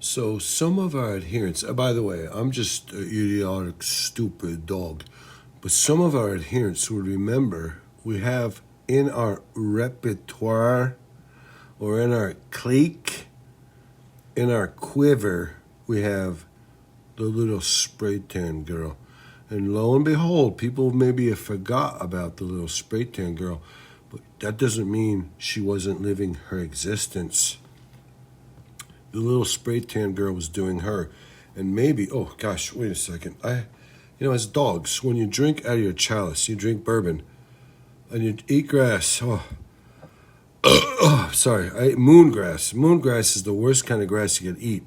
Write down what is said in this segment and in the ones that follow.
So some of our adherents, by the way, I'm just an idiotic, stupid dog, but some of our adherents will remember we have in our repertoire or in our clique, in our quiver, we have the little spray tan girl. And lo and behold, people maybe have forgot about the little spray tan girl, but that doesn't mean she wasn't living her existence. The little spray tan girl was doing her. And maybe, oh gosh, wait a second. As dogs, when you drink out of your chalice, you drink bourbon, and you eat grass. Sorry, I ate moongrass. Moongrass is the worst kind of grass you can eat.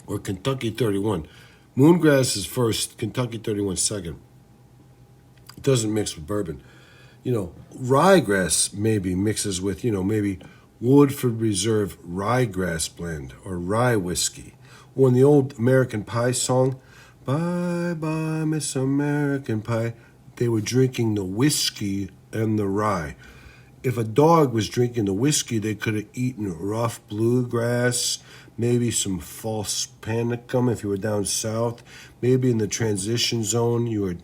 Or Kentucky 31. Moongrass is first, Kentucky 31 second. It doesn't mix with bourbon. Ryegrass maybe mixes with, maybe Woodford Reserve ryegrass blend or rye whiskey. Or in the old American Pie song, Bye Bye Miss American Pie, they were drinking the whiskey and the rye. If a dog was drinking the whiskey, they could have eaten rough bluegrass, maybe some false panicum if you were down south. Maybe in the transition zone, you were,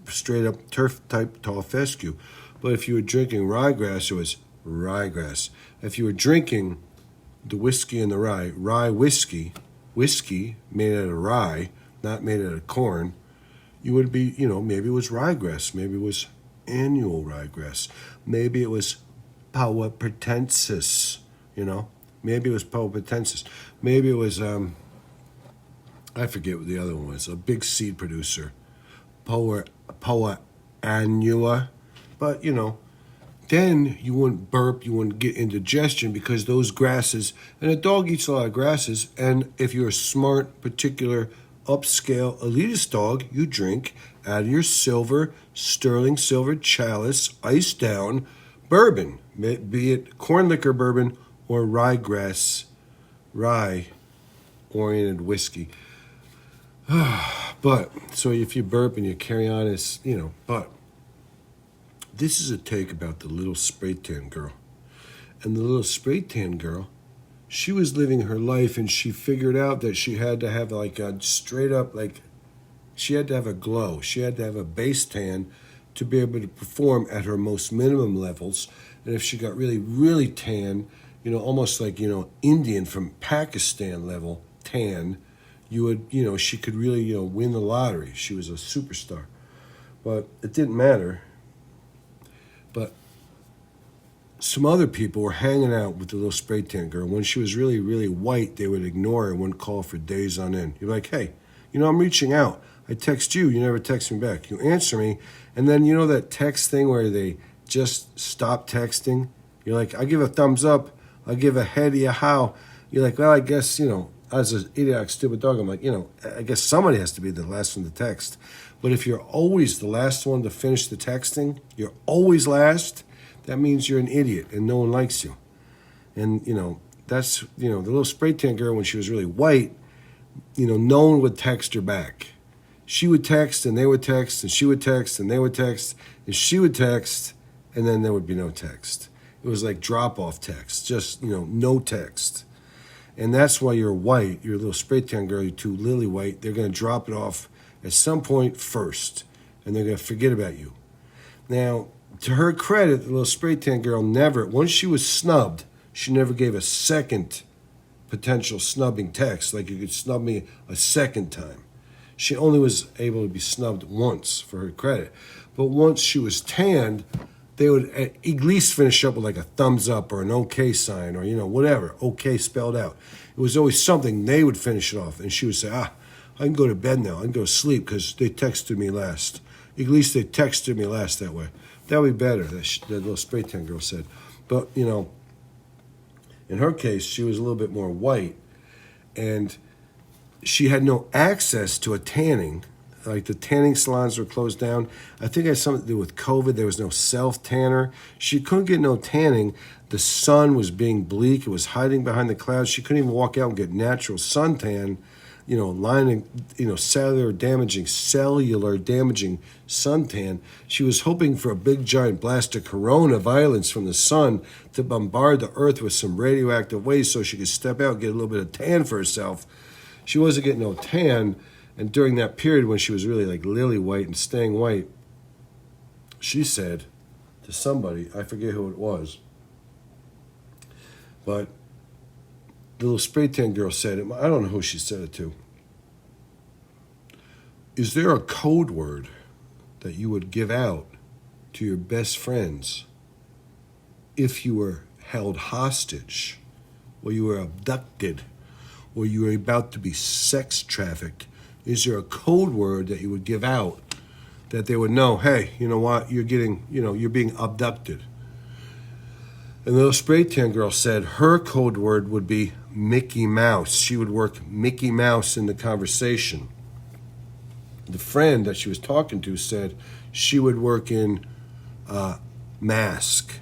straight up turf type tall fescue. But if you were drinking ryegrass, it was ryegrass. If you were drinking the whiskey and the rye whiskey made out of rye, not made out of corn, you would be, maybe it was ryegrass, maybe it was annual ryegrass, maybe it was Pauapertensis, maybe it was Pauapertensis, maybe it was, I forget what the other one was, a big seed producer, Poa annua, but then you wouldn't burp, you wouldn't get indigestion because those grasses, and a dog eats a lot of grasses, and if you're a smart, particular, upscale, elitist dog, you drink out of your sterling silver chalice, iced down bourbon, be it corn liquor bourbon or rye-oriented whiskey. But, so if you burp and you carry on, but this is a take about the little spray tan girl. And the little spray tan girl, she was living her life and she figured out that she had to have she had to have a glow. She had to have a base tan to be able to perform at her most minimum levels. And if she got really, really tan, almost like, Indian from Pakistan level tan, she could really, win the lottery. She was a superstar. But it didn't matter. But some other people were hanging out with the little spray tan girl. When she was really, really white, they would ignore her and wouldn't call for days on end. You're like, hey, I'm reaching out. I text you. You never text me back. You answer me. And then, that text thing where they just stop texting? You're like, I give a thumbs up. I give a head a how. You're like, well, I guess, as an idiotic, stupid dog, I'm like, I guess somebody has to be the last one to text. But if you're always the last one to finish the texting, you're always last, that means you're an idiot and no one likes you. And, that's, the little spray tan girl, when she was really white, no one would text her back. She would text and they would text and she would text and they would text and she would text and then there would be no text. It was like drop-off text, just, no text. And that's why you're white, you're a little spray tan girl, you're too lily white. They're going to drop it off at some point first, and they're going to forget about you. Now, to her credit, the little spray tan girl once she was snubbed, she never gave a second potential snubbing text, like you could snub me a second time. She only was able to be snubbed once, for her credit. But once she was tanned, they would at least finish up with like a thumbs up or an okay sign or, whatever, okay spelled out. It was always something. They would finish it off. And she would say, I can go to bed now. I can go to sleep because they texted me last. At least they texted me last that way. That would be better, that little spray tan girl said. But, in her case, she was a little bit more white. And she had no access to a tanning. Like the tanning salons were closed down. I think it had something to do with COVID. There was no self-tanner. She couldn't get no tanning. The sun was being bleak. It was hiding behind the clouds. She couldn't even walk out and get natural suntan cellular damaging suntan. She was hoping for a big giant blast of corona violence from the sun to bombard the earth with some radioactive waste so she could step out and get a little bit of tan for herself. She wasn't getting no tan, and during that period when she was really like lily white and staying white, she said to somebody, I forget who it was, but the little spray tan girl said it. I don't know who she said it to. Is there a code word that you would give out to your best friends if you were held hostage, or you were abducted, or you were about to be sex trafficked? Is there a code word that you would give out that they would know, hey, you know what, you're being abducted? And the little spray tan girl said her code word would be Mickey Mouse. She would work Mickey Mouse in the conversation. The friend that she was talking to said she would work in mask,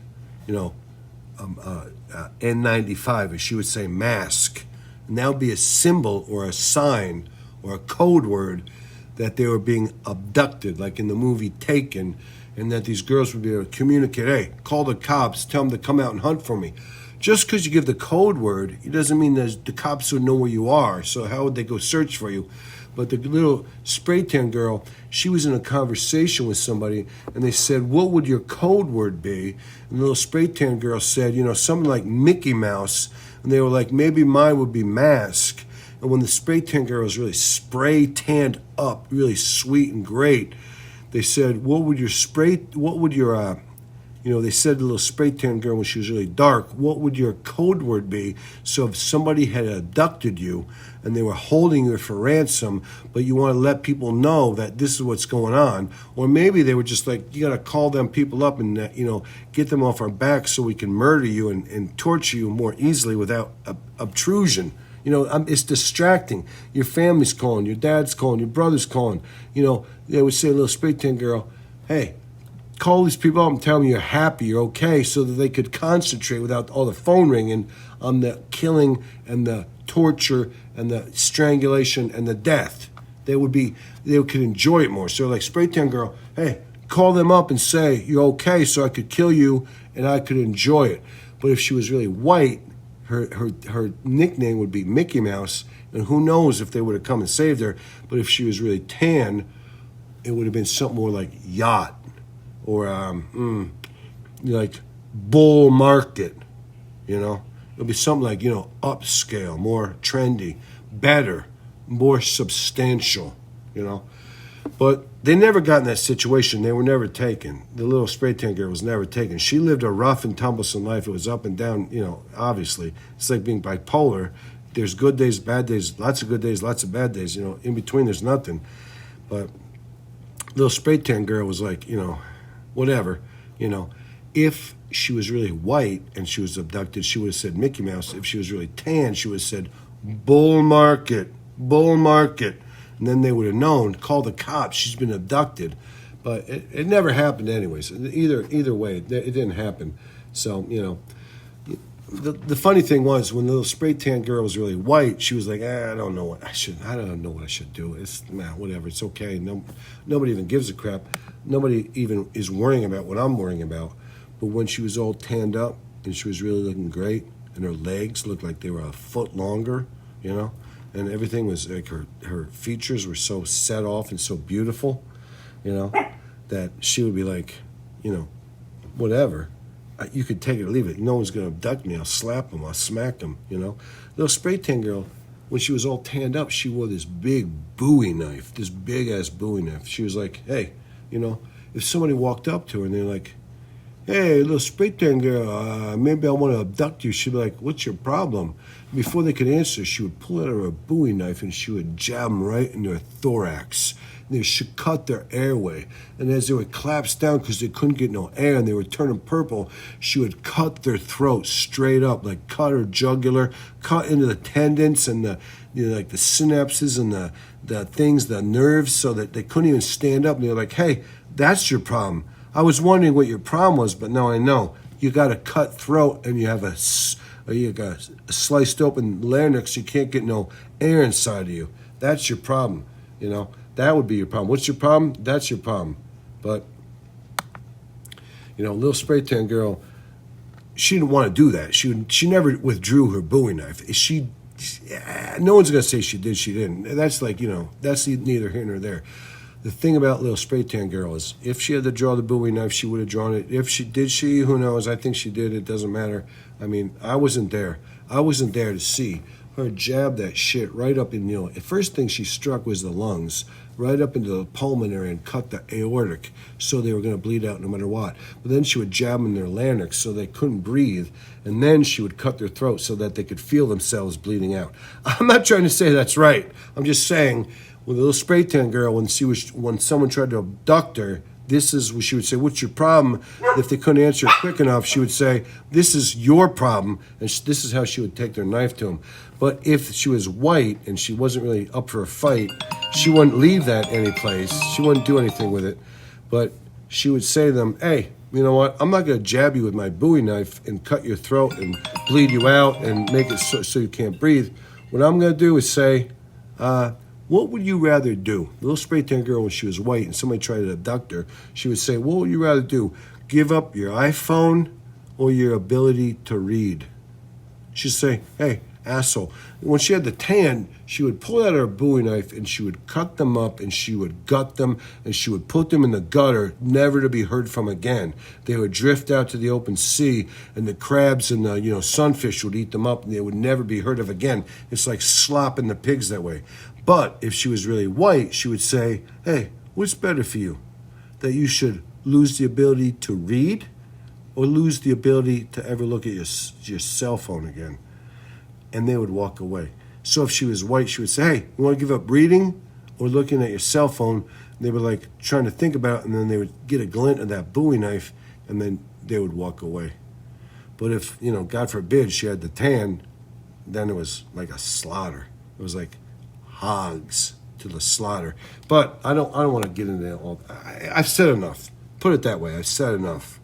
N95, and she would say mask. And that would be a symbol or a sign or a code word that they were being abducted, like in the movie Taken, and that these girls would be able to communicate, hey, call the cops, tell them to come out and hunt for me. Just because you give the code word, it doesn't mean that the cops would know where you are, so how would they go search for you? But the little spray tan girl, she was in a conversation with somebody, and they said, what would your code word be? And the little spray tan girl said, something like Mickey Mouse, and they were like, maybe mine would be mask. And when the spray tan girl was really spray tanned up, really sweet and great, they said, they said to the little spray tan girl when she was really dark, what would your code word be? So if somebody had abducted you and they were holding you for ransom, but you want to let people know that this is what's going on, or maybe they were just like, you got to call them people up and, get them off our back so we can murder you and torture you more easily without obtrusion. It's distracting. Your family's calling, your dad's calling, your brother's calling. They would say, little spray tan girl, hey, call these people up and tell them you're happy, you're okay, so that they could concentrate without all the phone ringing on the killing and the torture and the strangulation and the death. They could enjoy it more. So like spray tan girl, hey, call them up and say you're okay so I could kill you and I could enjoy it. But if she was really white, her nickname would be Mickey Mouse, and who knows if they would have come and saved her. But if she was really tan, it would have been something more like yacht or like bull market, It'll be something like, upscale, more trendy, better, more substantial, But they never got in that situation. They were never taken. The little spray tan girl was never taken. She lived a rough and tumblesome life. It was up and down, obviously. It's like being bipolar. There's good days, bad days, lots of good days, lots of bad days. In between there's nothing. But little spray tan girl was like, whatever. If she was really white and she was abducted, she would have said Mickey Mouse. If she was really tan, she would have said bull market. And then they would have known, call the cops, she's been abducted. But it never happened anyways. Either way, it didn't happen. So, the funny thing was when the little spray tan girl was really white, she was like, I don't know what I should do. It's whatever, it's okay. Nobody even gives a crap. Nobody even is worrying about what I'm worrying about. But when she was all tanned up and she was really looking great and her legs looked like they were a foot longer, and everything was like her features were so set off and so beautiful, that she would be like, whatever. You could take it or leave it. No one's going to abduct me. I'll slap them. I'll smack them, Little spray tan girl, when she was all tanned up, she wore this big Bowie knife, this big-ass Bowie knife. She was like, hey, if somebody walked up to her and they're like, hey, little spray tan girl, maybe I want to abduct you, she'd be like, what's your problem? Before they could answer, she would pull out her Bowie knife and she would jab them right in their thorax. And they should cut their airway. And as they would collapse down because they couldn't get no air and they were turning purple, she would cut their throat straight up, like cut her jugular, cut into the tendons and the synapses and the things, the nerves, so that they couldn't even stand up. And they were like, hey, that's your problem. I was wondering what your problem was, but now I know. You got a cut throat and you have you got a sliced open larynx. You can't get no air inside of you. That's your problem. You know, that would be your problem. What's your problem? That's your problem. But, you know, little spray tan girl, she didn't want to do that. She never withdrew her Bowie knife. No one's gonna say she did. She didn't. That's like, you know, that's neither here nor there. The thing about little spray tan girl is, if she had to draw the Bowie knife, she would have drawn it. If she did, who knows? I think she did. It doesn't matter. I mean, I wasn't there. I wasn't there to see her jab that shit right up in, you know, the first thing she struck was the lungs, right up into the pulmonary and cut the aortic, so they were going to bleed out no matter what. But then she would jab them in their larynx so they couldn't breathe, and then she would cut their throat so that they could feel themselves bleeding out. I'm not trying to say that's right. I'm just saying, with a little spray tan girl, when someone tried to abduct her, this is what she would say, what's your problem? If they couldn't answer it quick enough, she would say, this is your problem, and this is how she would take their knife to them. But if she was white and she wasn't really up for a fight, she wouldn't leave that any place. She wouldn't do anything with it. But she would say to them, hey, you know what? I'm not going to jab you with my Bowie knife and cut your throat and bleed you out and make it so you can't breathe. What I'm going to do is say, what would you rather do? The little spray tan girl, when she was white and somebody tried to abduct her, she would say, what would you rather do? Give up your iPhone or your ability to read? She'd say, hey, asshole. When she had the tan, she would pull out her Bowie knife and she would cut them up and she would gut them and she would put them in the gutter, never to be heard from again. They would drift out to the open sea, and the crabs and the, you know, sunfish would eat them up, and they would never be heard of again. It's like slopping the pigs that way. But if she was really white, she would say, hey, what's better for you? That you should lose the ability to read or lose the ability to ever look at your cell phone again? And they would walk away. So if she was white, she would say, hey, you want to give up reading or looking at your cell phone? And they were like trying to think about it, and then they would get a glint of that Bowie knife, and then they would walk away. But if, you know, God forbid she had the tan, then it was like a slaughter. It was like hogs to the slaughter. But I don't want to get into that all. I've said enough. Put it that way. I've said enough.